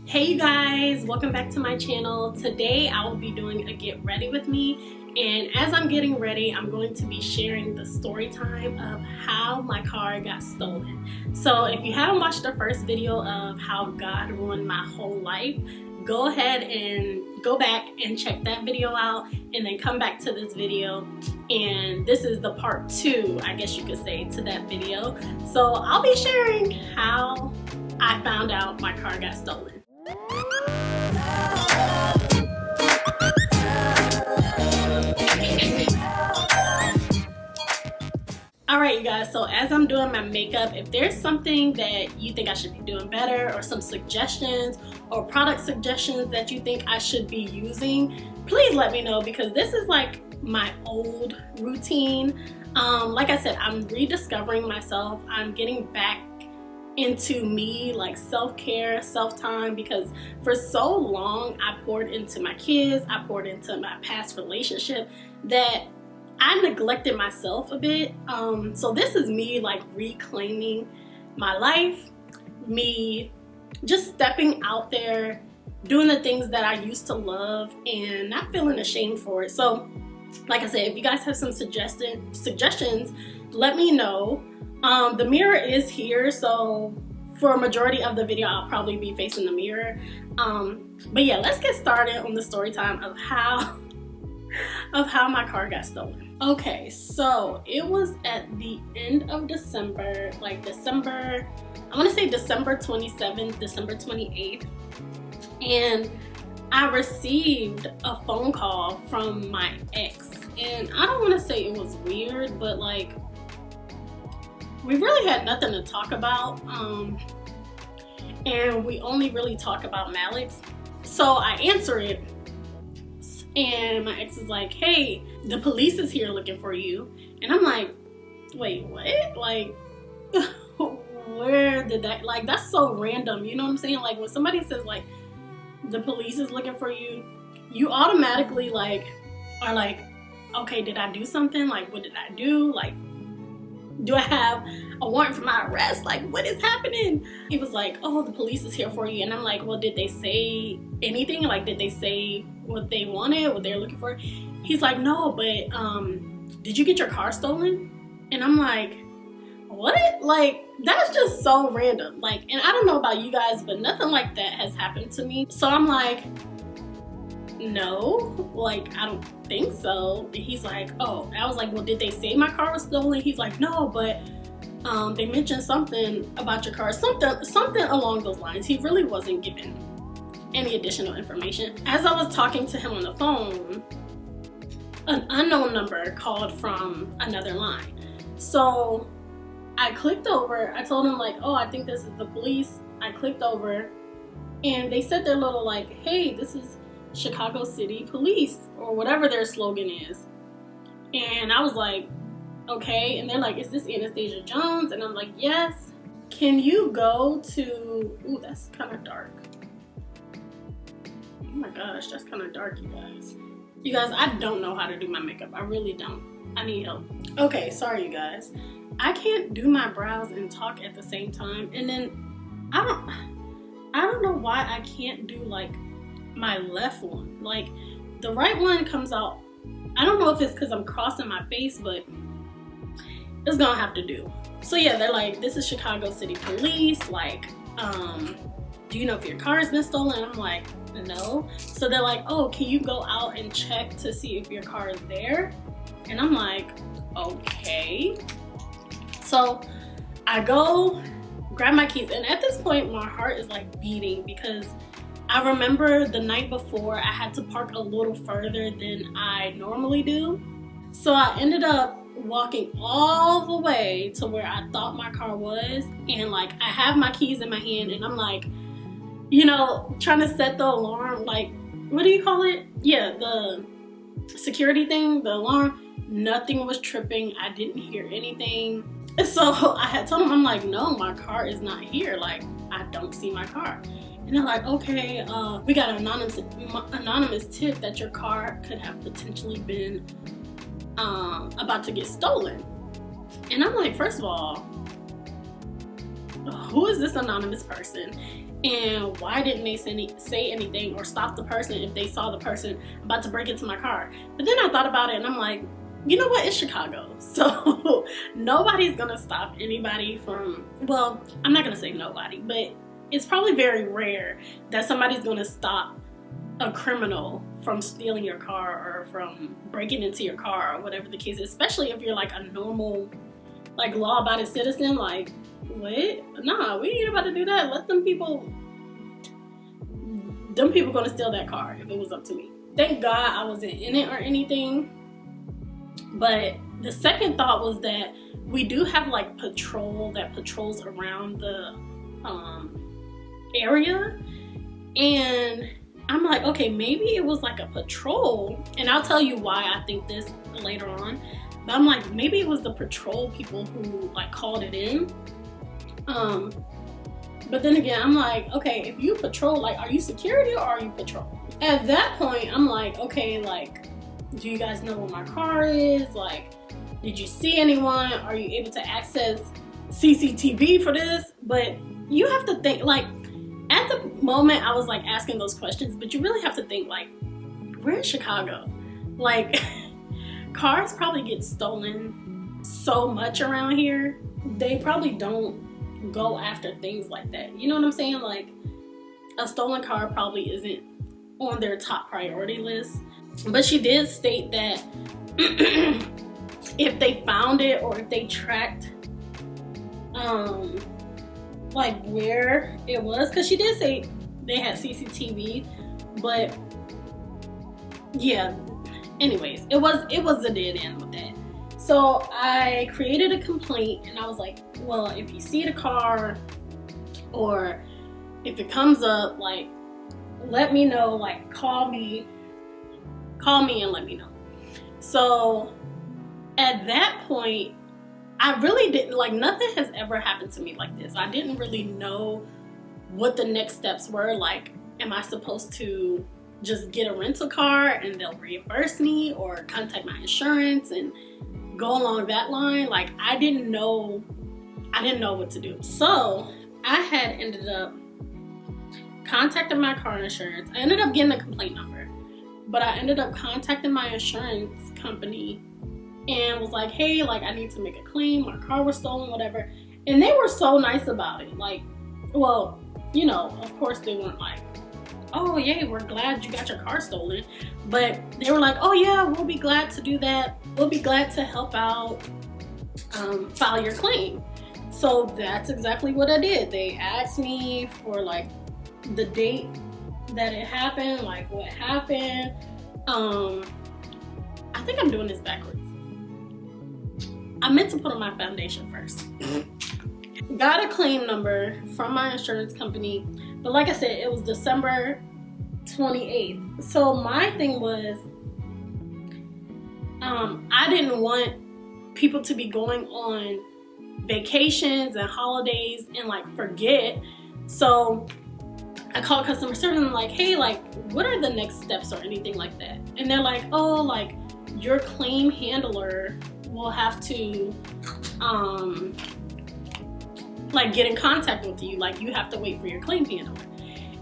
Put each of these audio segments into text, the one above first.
Hey you guys, welcome back to my channel. Today I will be doing a get ready with me, and as I'm getting ready I'm going to be sharing the story time of how my car got stolen. So if you haven't watched the first video of how God ruined my whole life, go ahead and go back and check that video out and then come back to this video, and this is the part 2, I guess you could say, to that video. So I'll be sharing how I found out my car got stolen. Alright you guys, so as I'm doing my makeup, if there's something that you think I should be doing better, or some suggestions or product suggestions that you think I should be using, please let me know, because this is like my old routine. Like I said, I'm rediscovering myself. I'm getting back into me, like self-care, self-time, because for so long I poured into my kids, I poured into my past relationship, that I neglected myself a bit. So this is me like reclaiming my life, me just stepping out there, doing the things that I used to love and not feeling ashamed for it. So like I said, if you guys have some suggestions, let me know. The mirror is here, so for a majority of the video I'll probably be facing the mirror. But yeah, let's get started on the story time of how my car got stolen. Okay, so it was at the end of December, like December, I want to say December 27th, December 28th, and I received a phone call from my ex, and I don't want to say it was weird, but like we really had nothing to talk about, and we only really talk about Malik's. So I answer it, and my ex is like, hey, the police is here looking for you. And I'm like, wait, what? Like, where did that, like, that's so random, you know what I'm saying? Like, when somebody says, like, the police is looking for you, you automatically, like, are like, okay, did I do something? Like, what did I do? Like, do I have a warrant for my arrest? Like, what is happening? He was like, oh, the police is here for you. And I'm like, well, did they say anything? Like, did they say what they wanted, what they're looking for? He's like, no, but did you get your car stolen? And I'm like, what? Like, that's just so random. Like, and I don't know about you guys, but nothing like that has happened to me. So I'm like, no, like, I don't think so. And he's like, oh. I was like, well, did they say my car was stolen? He's like, no, but they mentioned something about your car, something along those lines. He really wasn't giving any additional information. As I was talking to him on the phone, an unknown number called from another line. So I clicked over. I told him, like, oh, I think this is the police. I clicked over, and they said their little, like, hey, this is Chicago City Police, or whatever their slogan is. And I was like, okay. And they're like, is this Anastasia Jones? And I'm like, yes. Can you go to, ooh, that's kind of dark. Oh my gosh, that's kind of dark, you guys. You guys, I don't know how to do my makeup. I really don't. I need help. Okay, sorry you guys. I can't do my brows and talk at the same time. And then I don't know why I can't do like my left one. Like, the right one comes out. I don't know if it's because I'm crossing my face, but it's gonna have to do. So yeah, they're like, this is Chicago City Police, like, do you know if your car has been stolen? I'm like, no. So they're like, oh, can you go out and check to see if your car is there? And I'm like, okay. So I go grab my keys, and at this point my heart is like beating, because I remember the night before I had to park a little further than I normally do. So I ended up walking all the way to where I thought my car was, and like I have my keys in my hand, and I'm like, you know, trying to set the alarm, like, what do you call it? Yeah, the security thing, the alarm. Nothing was tripping. I didn't hear anything. So I had told him, I'm like, no, my car is not here. Like, I don't see my car. And they're like, okay, we got an anonymous tip that your car could have potentially been about to get stolen. And I'm like, first of all, who is this anonymous person? And why didn't they say anything or stop the person if they saw the person about to break into my car? But then I thought about it and I'm like, you know what, it's Chicago. So nobody's gonna stop anybody from, well, I'm not gonna say nobody, but it's probably very rare that somebody's gonna stop a criminal from stealing your car or from breaking into your car or whatever the case is, especially if you're like a normal, like law-abiding citizen. Like, what? Nah, we ain't about to do that. Let them people gonna steal that car if it was up to me. Thank God I wasn't in it or anything. But the second thought was that we do have like patrol that patrols around the area, and I'm like, okay, maybe it was like a patrol, and I'll tell you why I think this later on. But I'm like, maybe it was the patrol people who like called it in. But then again, I'm like, okay, if you patrol, like, are you security or are you patrol? At that point, I'm like, okay, like, do you guys know where my car is? Like, did you see anyone? Are you able to access CCTV for this? But you have to think, like, at the moment I was like asking those questions, but you really have to think, like, we're in Chicago. Like, cars probably get stolen so much around here. They probably don't go after things like that. You know what I'm saying? Like, a stolen car probably isn't on their top priority list. But she did state that if they found it or if they tracked like where it was, because she did say they had CCTV, but yeah, anyways, it was a dead end with that. So I created a complaint and I was like, well, if you see the car or if it comes up, like, let me know, like, call me and let me know. So at that point, I really didn't, like, nothing has ever happened to me like this. I didn't really know what the next steps were. Like, am I supposed to just get a rental car and they'll reimburse me, or contact my insurance and go along that line? Like, I didn't know what to do. So I had ended up contacting my car insurance. I ended up getting a complaint number, but I ended up contacting my insurance company and was like, hey, like, I need to make a claim. My car was stolen, whatever. And they were so nice about it. Like, well, you know, of course they weren't like, oh, yay, we're glad you got your car stolen. But they were like, oh yeah, we'll be glad to do that. We'll be glad to help out, file your claim. So that's exactly what I did. They asked me for like the date that it happened, like what happened. I think I'm doing this backwards. I meant to put on my foundation first. Got a claim number from my insurance company, but like I said, it was December 28th. So my thing was, I didn't want people to be going on vacations and holidays and like forget. So I called customer service and I'm like, hey, like, what are the next steps or anything like that? And they're like, oh, like, your claim handler will have to like get in contact with you. Like, you have to wait for your claim handler.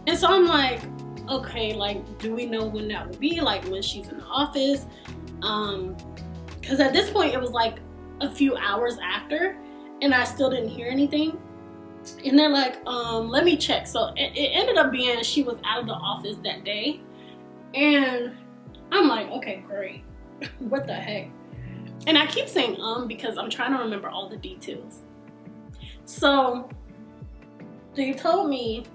And so I'm like, okay, like, do we know when that will be? Like, when she's in the office? Because at this point it was like a few hours after and I still didn't hear anything. And they're like, let me check. So it ended up being she was out of the office that day. And I'm like, okay, great. What the heck? And I keep saying because I'm trying to remember all the details. So they told me,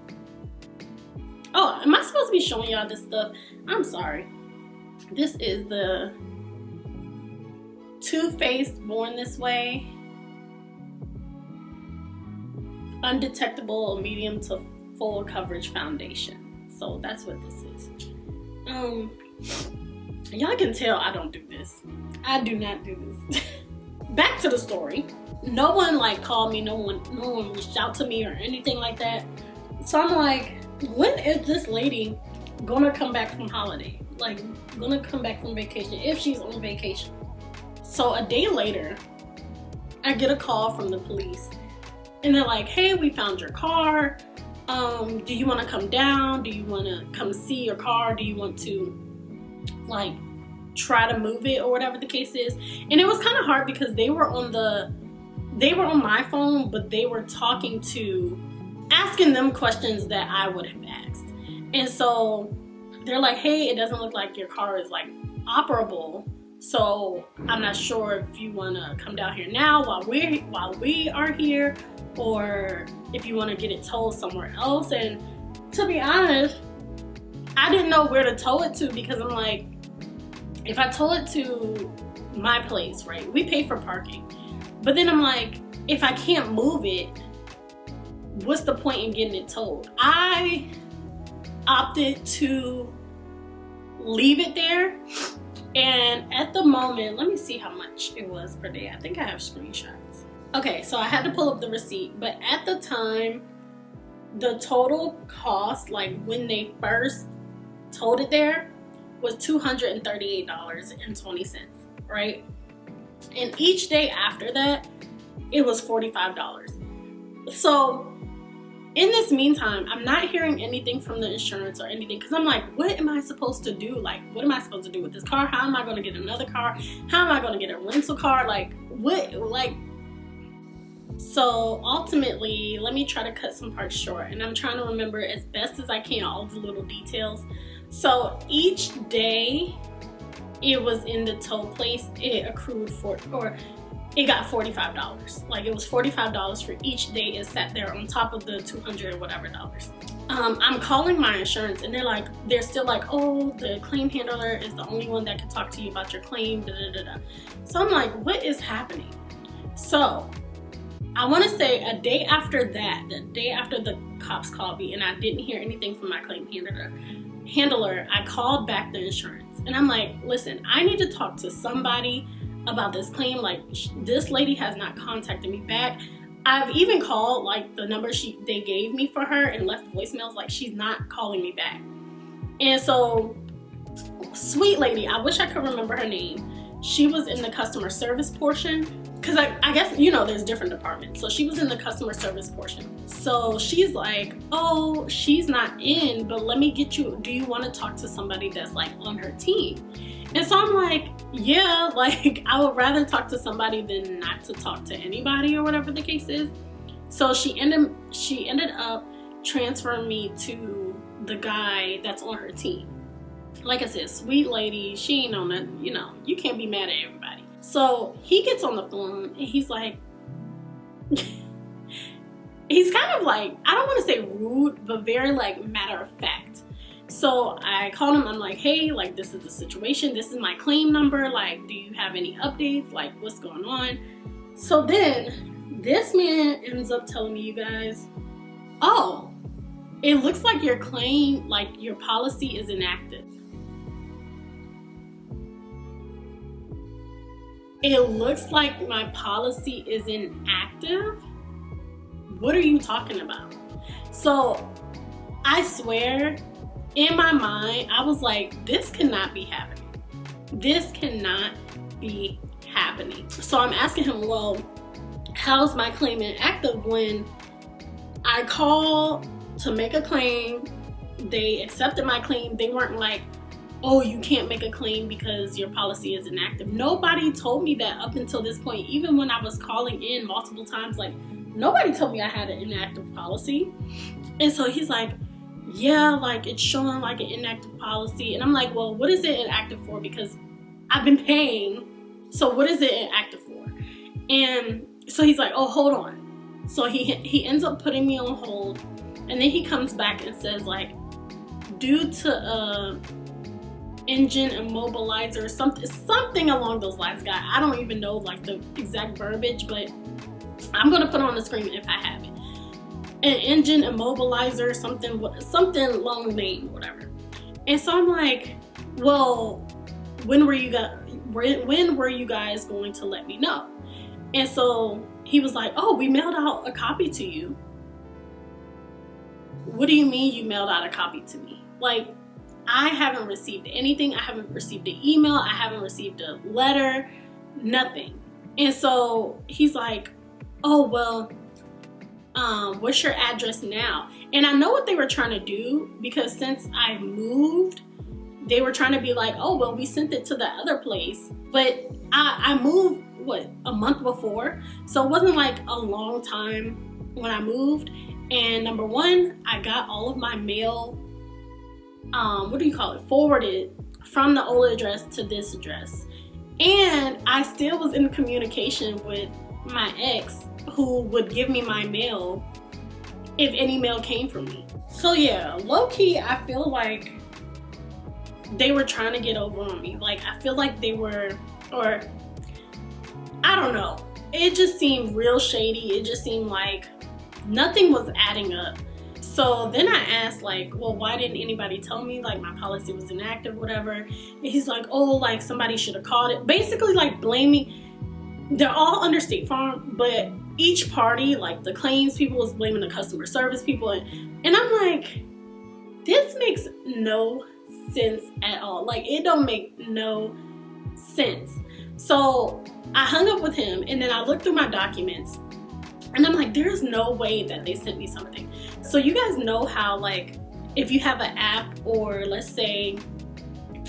oh, am I supposed to be showing y'all this stuff? I'm sorry. This is the Too Faced Born This Way Undetectable Medium to Full Coverage Foundation. So that's what this is. Y'all can tell I don't do this. I do not do this. Back to the story. No one like called me, no one reached out to me or anything like that. So I'm like, when is this lady gonna come back from holiday? Like, gonna come back from vacation, if she's on vacation? So a day later, I get a call from the police and they're like, hey, we found your car. Do you want to come down? Do you want to come see your car? Do you want to like try to move it or whatever the case is? And it was kind of hard because they were on my phone, but they were asking them questions that I would have asked. And so they're like, hey, it doesn't look like your car is like operable, so I'm not sure if you want to come down here now while we are here, or if you want to get it towed somewhere else. And to be honest, I didn't know where to tow it to, because I'm like, if I tow it to my place, right, we pay for parking, but then I'm like, if I can't move it, what's the point in getting it towed? I opted to leave it there, and at the moment, let me see how much it was per day. I think I have screenshots. Okay, so I had to pull up the receipt, but at the time, the total cost, like when they first towed it there, was $238.20, right? And each day after that, it was $45. So in this meantime, I'm not hearing anything from the insurance or anything, because I'm like, what am I supposed to do? Like, what am I supposed to do with this car? How am I going to get another car? How am I going to get a rental car? Like, what? Like, so ultimately, let me try to cut some parts short, and I'm trying to remember as best as I can all the little details. So each day it was in the tow place, it accrued it got $45. Like, it was $45 for each day it sat there on top of the 200 or whatever dollars. I'm calling my insurance, and they're still like, oh, the claim handler is the only one that can talk to you about your claim, da da da da. So I'm like, what is happening? So I want to say a day after that, the day after the cops called me and I didn't hear anything from my claim handler, I called back the insurance, and I'm like, listen, I need to talk to somebody about this claim. Like, this lady has not contacted me back. I've even called like the number they gave me for her and left voicemails. Like, she's not calling me back. And so, sweet lady, I wish I could remember her name. She was in the customer service portion, because I guess, you know, there's different departments. So she was in the customer service portion. So she's like, oh, she's not in, but let me get you, do you want to talk to somebody that's like on her team? And so I'm like, yeah, like, I would rather talk to somebody than not to talk to anybody or whatever the case is. So she ended up transferring me to the guy that's on her team. Like I said, sweet lady, she ain't on nothing, you know, you can't be mad at everybody. So he gets on the phone and he's like, he's kind of like, I don't want to say rude, but very like matter of fact. So I called him, I'm like, hey, like, this is the situation, this is my claim number, like, do you have any updates, like, what's going on? So then this man ends up telling me, you guys, oh, it looks like your claim, like, your policy is inactive. It looks like my policy is inactive? What are you talking about? So I swear, in my mind, I was like, this cannot be happening. This cannot be happening. So I'm asking him, well, how's my claim inactive when I called to make a claim, they accepted my claim, they weren't like, oh, you can't make a claim because your policy is inactive. Nobody told me that up until this point. Even when I was calling in multiple times, like, nobody told me I had an inactive policy. And so he's like, yeah, like, it's showing like an inactive policy. And I'm like, well, what is it inactive for? Because I've been paying, so what is it inactive for? And so he's like, oh, hold on. So he ends up putting me on hold, and then he comes back and says, like, due to engine immobilizer, something along those lines, guy. I don't even know like the exact verbiage, but I'm gonna put it on the screen if I have it. An engine immobilizer, something long name, whatever. And so I'm like, well, when were you guys going to let me know? And so he was like, oh, we mailed out a copy to you. What do you mean you mailed out a copy to me? Like, I haven't received anything. I haven't received an email. I haven't received a letter, nothing. And so he's like, oh, well, what's your address now? And I know what they were trying to do, because since I moved, they were trying to be like, oh, well, we sent it to the other place. But I moved, what, a month before? So it wasn't like a long time when I moved. And number one, I got all of my mail, forwarded from the old address to this address. And I still was in communication with my ex, who would give me my mail if any mail came from me. So yeah, low-key, I feel like they were trying to get over on me. Like, I feel like they were, or I don't know. It just seemed real shady. It just seemed like nothing was adding up. So then I asked, like, well, why didn't anybody tell me, like, my policy was inactive, whatever. And he's like, oh, like, somebody should have called it. Basically, like, blaming, they're all under State Farm, but each party, like the claims people was blaming the customer service people. And I'm like, this makes no sense at all. Like, it don't make no sense. So I hung up with him, and then I looked through my documents, and I'm like, there's no way that they sent me something. So you guys know how, like, if you have an app, or let's say,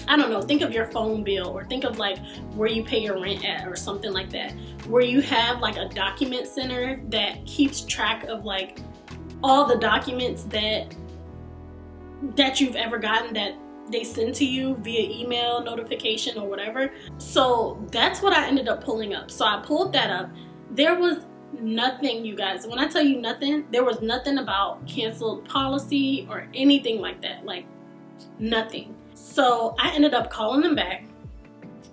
I don't know, think of your phone bill, or think of like where you pay your rent at, or something like that, where you have like a document center that keeps track of like all the documents that you've ever gotten that they send to you via email, notification, or whatever. So that's what I ended up pulling up. So I pulled that up. There was nothing, you guys. When I tell you nothing, there was nothing about canceled policy or anything like that. Like, nothing. So I ended up calling them back.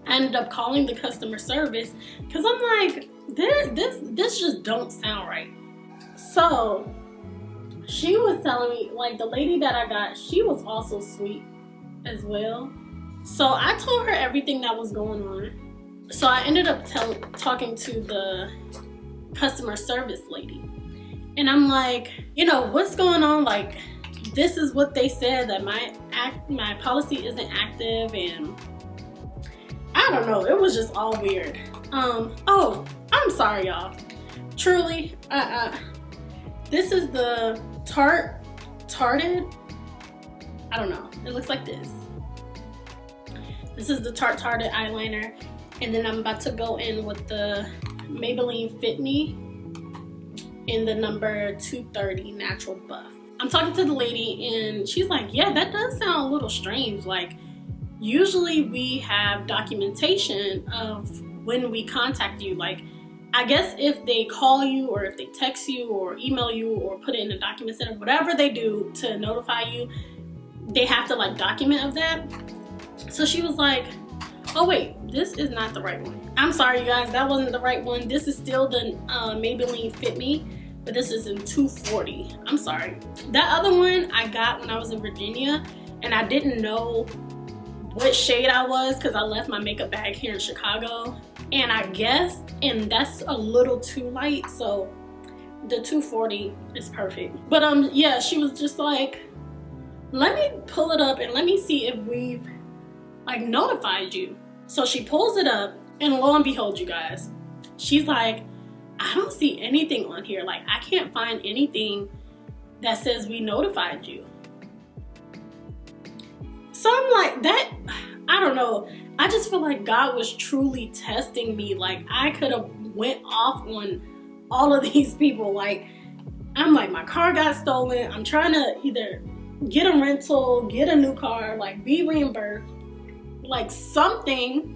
I ended up calling the customer service, because I'm like, this just don't sound right. So she was telling me, like, the lady that I got, she was also sweet as well. So I told her everything that was going on. So I ended up talking to the customer service lady, and I'm like, you know, what's going on? Like, this is what they said, that my policy isn't active, and I don't know, it was just all weird. Oh, I'm sorry, y'all. Truly, this is the Tarted, I don't know, it looks like this. This is the Tarted eyeliner, and then I'm about to go in with the Maybelline Fit Me in the number 230 Natural Buff. I'm talking to the lady, and she's like, yeah, that does sound a little strange. Like, usually we have documentation of when we contact you. Like, I guess if they call you, or if they text you, or email you, or put it in a document center, whatever they do to notify you, they have to like document of that. So she was like, oh wait, this is not the right one. I'm sorry, you guys, that wasn't the right one. This is still the Maybelline Fit Me, but this is in 240. I'm sorry. That other one I got when I was in Virginia, and I didn't know what shade I was because I left my makeup bag here in Chicago, and I guessed, and that's a little too light, so the 240 is perfect. But yeah, she was just like, let me pull it up and let me see if we've like notified you. So she pulls it up, and lo and behold, you guys, she's like, I don't see anything on here. Like, I can't find anything that says we notified you. So I'm like, that, I don't know. I just feel like God was truly testing me. Like, I could have went off on all of these people. Like, I'm like, my car got stolen. I'm trying to either get a rental, get a new car, like be reimbursed, like something,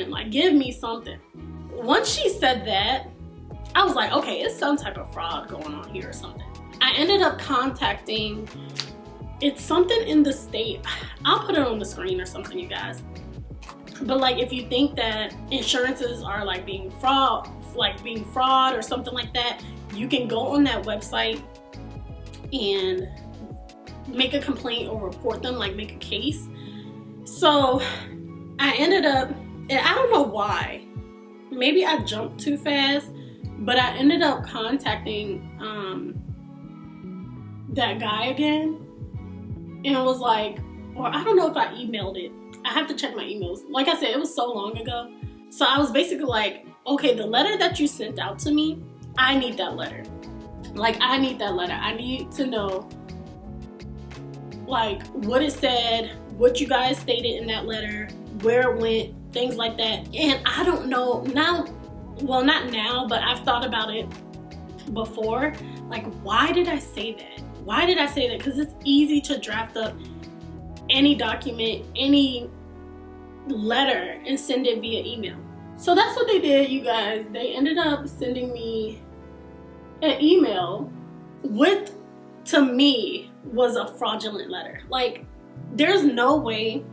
like give me something. Once she said that, I was like, okay, it's some type of fraud going on here or something. I ended up contacting, it's something in the state. I'll put it on the screen or something, you guys. But like, if you think that insurances are like being fraud or something like that, you can go on that website and make a complaint or report them, like make a case. So I ended up, and I don't know why, maybe I jumped too fast, but I ended up contacting that guy again, and it was like, or I don't know if I emailed it. I have to check my emails. Like I said, it was so long ago. So I was basically like, okay, the letter that you sent out to me, I need that letter. Like, I need that letter. I need to know, like, what it said, what you guys stated in that letter, where it went, things like that. And I don't know now, well, not now, but I've thought about it before. Like, why did I say that? Why did I say that? Because it's easy to draft up any document, any letter, and send it via email. So that's what they did, you guys. They ended up sending me an email with, to me, was a fraudulent letter. Like, there's no way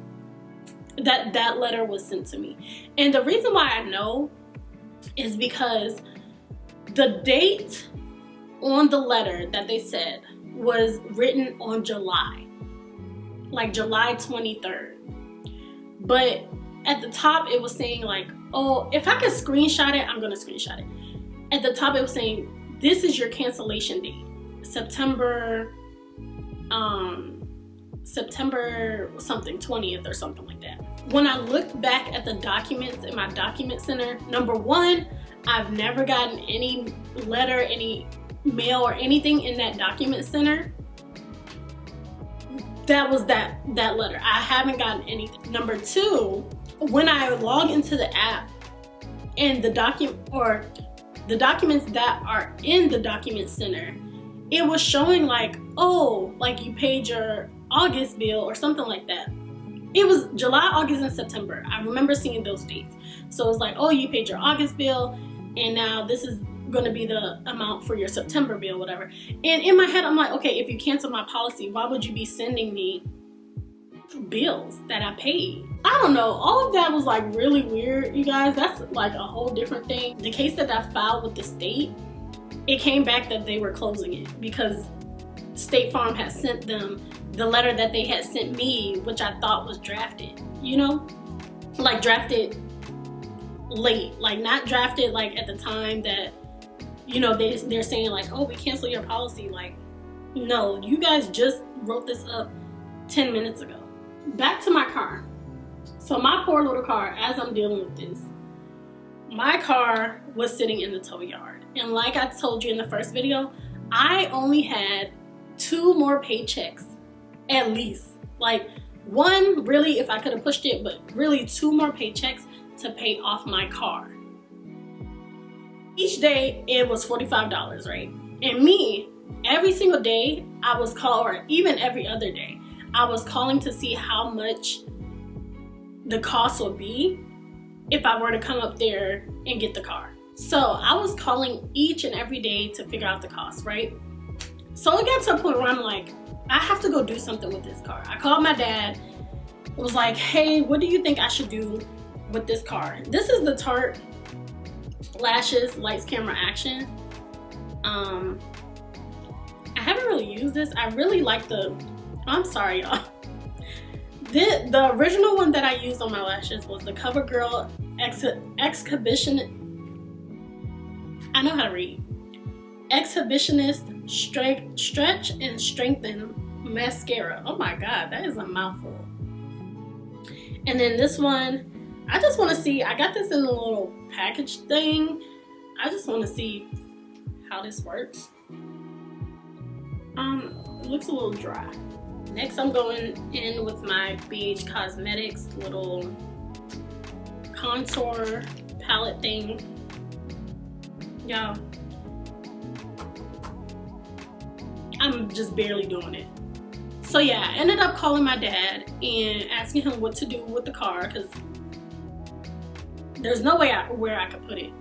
that that letter was sent to me. And the reason why I know is because the date on the letter that they said was written on July, like July 23rd. But at the top it was saying like, oh, if I could screenshot it, I'm gonna screenshot it. At the top it was saying, this is your cancellation date, September something 20th or something like that. When I looked back at the documents in my document center, number one, I've never gotten any letter, any mail or anything in that document center that was that letter. I haven't gotten anything. Number two, when I log into the app and the documents that are in the document center, it was showing like, oh, like you paid your August bill or something like that. It was July, August, and September. I remember seeing those dates. So it was like, oh, you paid your August bill, and now this is going to be the amount for your September bill, whatever. And in my head, I'm like, okay, if you cancel my policy, why would you be sending me bills that I paid? I don't know. All of that was like really weird, you guys. That's like a whole different thing. The case that I filed with the state, it came back that they were closing it because State Farm had sent them the letter that they had sent me, which I thought was drafted, you know, like drafted late, like not drafted like at the time that, you know, they're saying like, oh, we cancel your policy. Like, no, you guys just wrote this up 10 minutes ago. Back to my car. So my poor little car, as I'm dealing with this, my car was sitting in the tow yard. And like I told you in the first video, I only had 2 more paychecks, at least. Like, one, really, if I could have pushed it, but really 2 more paychecks to pay off my car. Each day, it was $45, right? And me, every single day, I was calling, or even every other day, I was calling to see how much the cost would be if I were to come up there and get the car. So I was calling each and every day to figure out the cost, right? So it got to a point where I'm like, I have to go do something with this car. I called my dad. It was like, hey, what do you think I should do with this car? This is the Tarte Lashes Lights Camera Action. I haven't really used this. I really like I'm sorry, y'all. The original one that I used on my lashes was the CoverGirl Exhibition. I know how to read. Exhibitionist Stretch and Strengthen Mascara. Oh my God, that is a mouthful. And then this one, I just want to see. I got this in a little package thing. I just want to see how this works. It looks a little dry. Next, I'm going in with my BH Cosmetics little contour palette thing. Y'all, I'm just barely doing it. So yeah, I ended up calling my dad and asking him what to do with the car because there's no way where I could put it.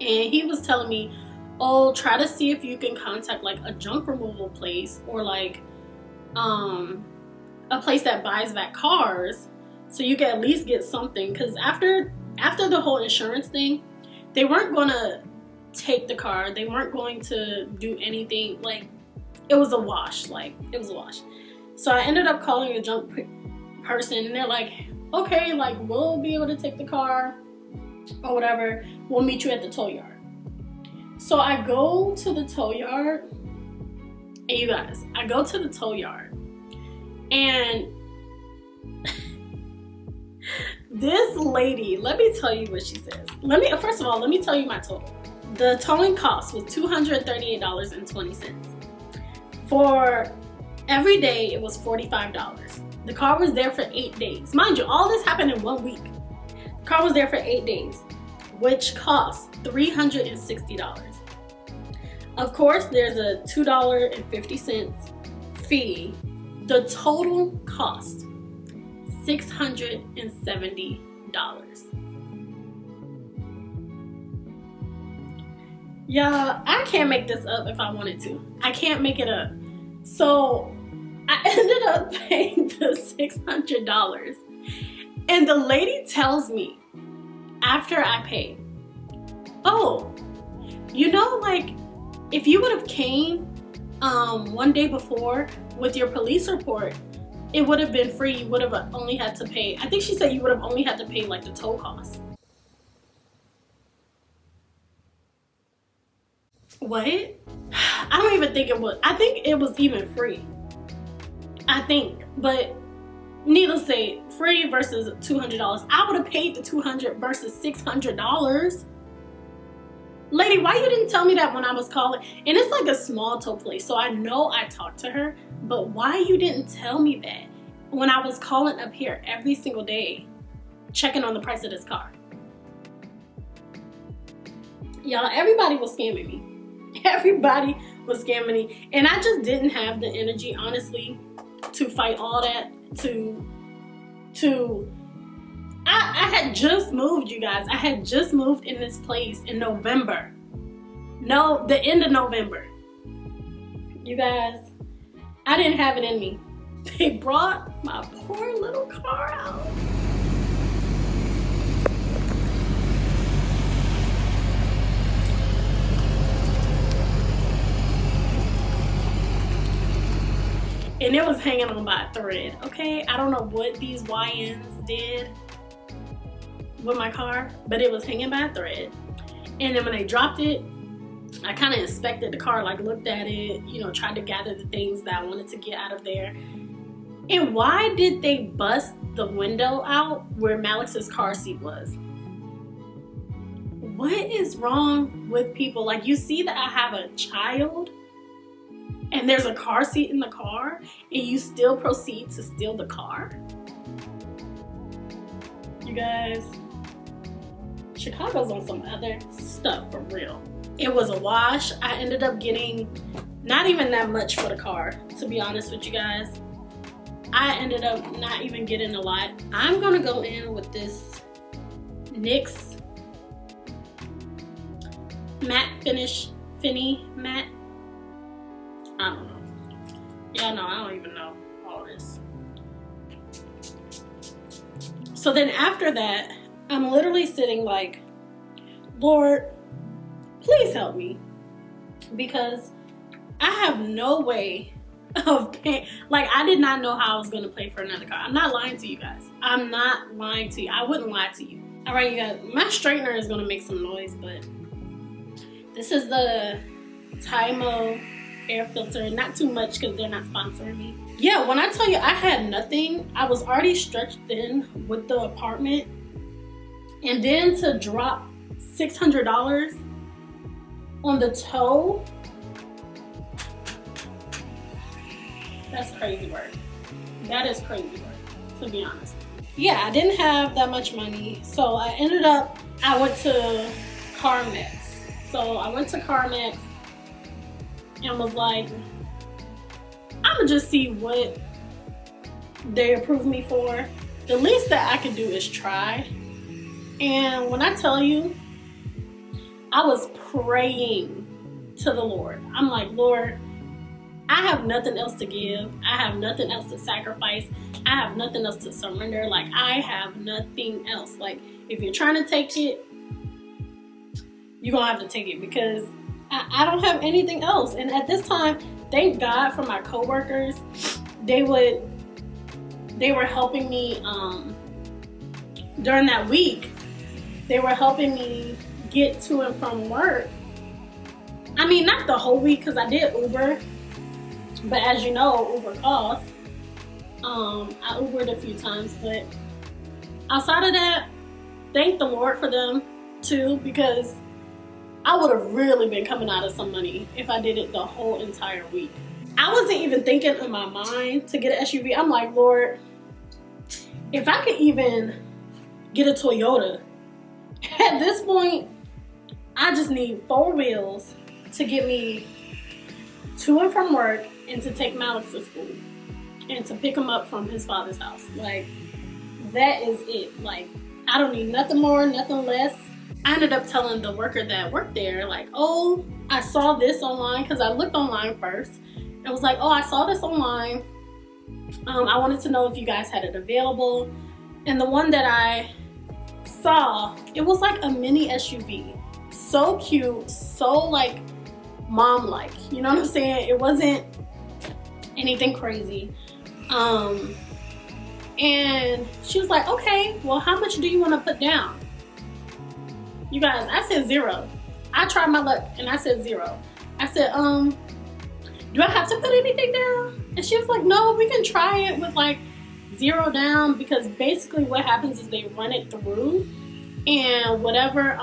And he was telling me, oh, try to see if you can contact like a junk removal place or like a place that buys back cars so you can at least get something. Because after the whole insurance thing, they weren't gonna take the car. They weren't going to do anything. Like, it was a wash. Like, it was a wash. So I ended up calling a junk person and they're like, okay, like, we'll be able to take the car or whatever. We'll meet you at the tow yard. So I go to the tow yard, and you guys, I go to the tow yard, and this lady, let me tell you what she says. First of all, let me tell you my total. The towing cost was $238.20. For every day, it was $45. The car was there for 8 days. Mind you, all this happened in 1 week. The car was there for 8 days, which cost $360. Of course, there's a $2.50 fee. The total cost, $670. Y'all, I can't make this up if I wanted to. I can't make it up. So I ended up paying the $600. And the lady tells me after I paid, oh, you know, like, if you would have came 1 day before with your police report, it would have been free. You would have only had to pay, I think she said you would have only had to pay like the tow cost. What? I don't even think it was. I think it was even free. I think. But needless to say, free versus $200. I would have paid the $200 versus $600. Lady, why you didn't tell me that when I was calling? And it's like a small tow place, so I know I talked to her. But why you didn't tell me that when I was calling up here every single day, checking on the price of this car? Y'all, everybody was scamming me. Everybody was scamming me, and I just didn't have the energy, honestly, to fight all that. I had just moved, you guys. I had just moved in this place in November. No, the end of November. You guys, I didn't have it in me. They brought my poor little car out. And it was hanging on by a thread, okay? I don't know what these YNs did with my car, but it was hanging by a thread. And then when they dropped it, I kind of inspected the car, like looked at it, you know, tried to gather the things that I wanted to get out of there. And why did they bust the window out where Malix's car seat was? What is wrong with people? Like, you see that I have a child and there's a car seat in the car, and you still proceed to steal the car? You guys, Chicago's on some other stuff for real. It was a wash. I ended up getting not even that much for the car, to be honest with you guys. I ended up not even getting a lot. I'm gonna go in with this NYX matte finish, Finny matte. I don't know. Y'all know, I don't even know all this. So then after that, I'm literally sitting like, Lord, please help me. Because I have no way of paying. Like, I did not know how I was going to pay for another car. I'm not lying to you guys. I'm not lying to you. I wouldn't lie to you. All right, you guys, my straightener is going to make some noise, but this is the Tymo air filter. Not too much because they're not sponsoring me. Yeah, when I tell you I had nothing, I was already stretched thin with the apartment. And then to drop $600 on the tow, that's crazy work. That is crazy work, to be honest. Yeah, I didn't have that much money. So I went to CarMax. So I went to CarMax and was like, I'm gonna just see what they approve me for. The least that I could do is try. And when I tell you, I was praying to the Lord. I'm like, Lord, I have nothing else to give. I have nothing else to sacrifice. I have nothing else to surrender. Like, I have nothing else. Like, if you're trying to take it, you're gonna have to take it, because I don't have anything else. And at this time, thank God for my coworkers. They were helping me during that week. They were helping me get to and from work. I mean, not the whole week, because I did Uber. But as you know, Uber costs. I Ubered a few times, but outside of that, thank the Lord for them too, because I would have really been coming out of some money if I did it the whole entire week. I wasn't even thinking in my mind to get an SUV. I'm like, Lord, if I could even get a Toyota, at this point, I just need 4 wheels to get me to and from work and to take Malik to school and to pick him up from his father's house. Like, that is it. Like, I don't need nothing more, nothing less. I ended up telling the worker that worked there, like, oh, I saw this online, because I looked online first. I was like, oh, I saw this online. I wanted to know if you guys had it available. And the one that I saw, it was like a mini SUV. So cute, so like mom-like. You know what I'm saying? It wasn't anything crazy. And she was like, okay, well, how much do you want to put down? You guys, I said 0. I tried my luck and I said 0. I said, do I have to put anything down? And she was like, no, we can try it with like 0 down, because basically what happens is they run it through, and whatever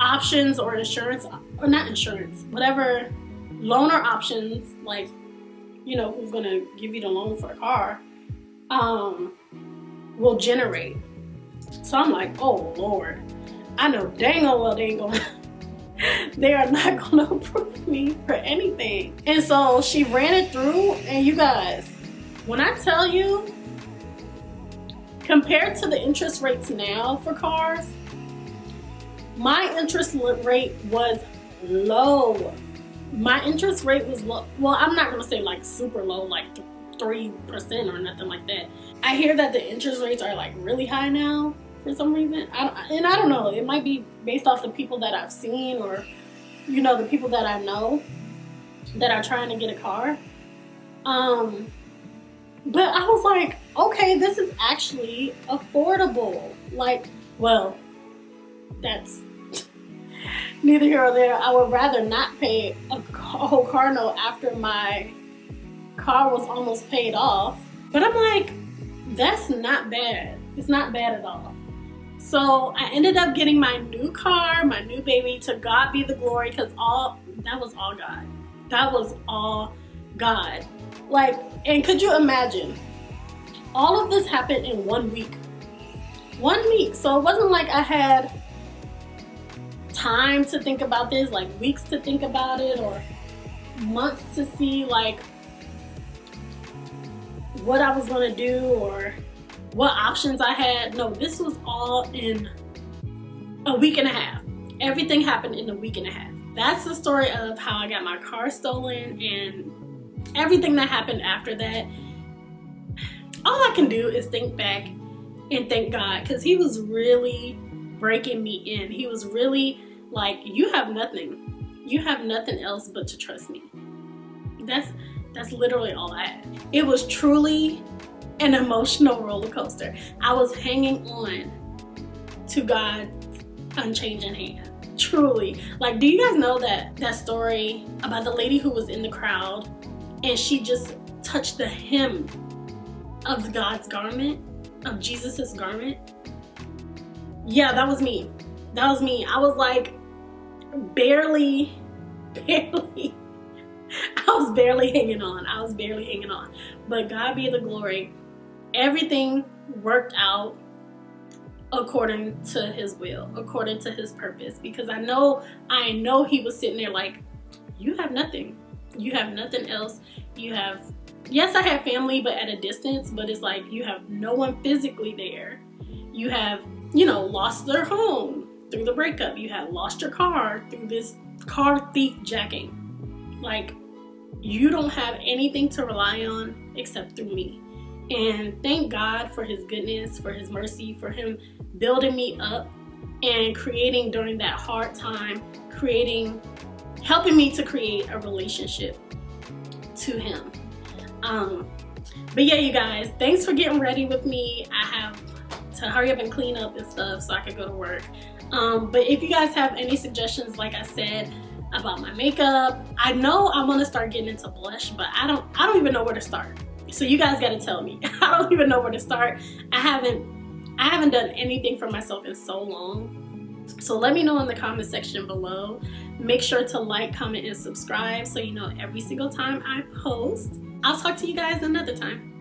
options or insurance, or not insurance, whatever loaner options, like, you know, who's gonna give you the loan for a car, will generate. So I'm like, oh Lord, I know dang old well they ain't gonna they are not gonna approve me for anything. And so she ran it through, and you guys, when I tell you, compared to the interest rates now for cars, my interest rate was low. My interest rate was low. Well, I'm not gonna say like super low, like 3% or nothing like that. I hear that the interest rates are like really high now for some reason. I don't know. It might be based off the people that I've seen, or, you know, the people that I know that are trying to get a car. But I was like, okay, this is actually affordable. Like, well, that's neither here or there. I would rather not pay a whole car note after my car was almost paid off. But I'm like, that's not bad. It's not bad at all. So I ended up getting my new car, my new baby. To God be the glory, because that was all God. That was all God. Like, and could you imagine? All of this happened in 1 week. 1 week. So it wasn't like I had time to think about this, like weeks to think about it, or months to see like what I was gonna do or what options I had. No, this was all in a week and a half. Everything happened in a week and a half. That's the story of how I got my car stolen and everything that happened after that. All I can do is think back and thank God, because he was really breaking me in. He was really like, you have nothing. You have nothing else but to trust me. That's literally all I had. It was truly an emotional roller coaster. I was hanging on to God's unchanging hand. Truly. Like, do you guys know that story about the lady who was in the crowd and she just touched the hem of God's garment, of Jesus's garment? Yeah, that was me. That was me. I was like barely I was barely hanging on. I was barely hanging on. But God be the glory. Everything worked out according to his will, according to his purpose. Because I know he was sitting there like, you have nothing. You have nothing else. You have, yes, I have family, but at a distance. But it's like, you have no one physically there. You have, lost their home through the breakup. You have lost your car through this car thief jacking. Like, you don't have anything to rely on except through me. And thank God for his goodness, for his mercy, for him building me up and creating during that hard time, helping me to create a relationship to him. But yeah, you guys, thanks for getting ready with me. I have to hurry up and clean up and stuff so I could go to work. But if you guys have any suggestions, like I said, about my makeup, I know I want to start getting into blush, but I don't even know where to start. So you guys got to tell me. I don't even know where to start. I haven't done anything for myself in so long. So let me know in the comment section below. Make sure to like, comment, and subscribe so you know every single time I post. I'll talk to you guys another time.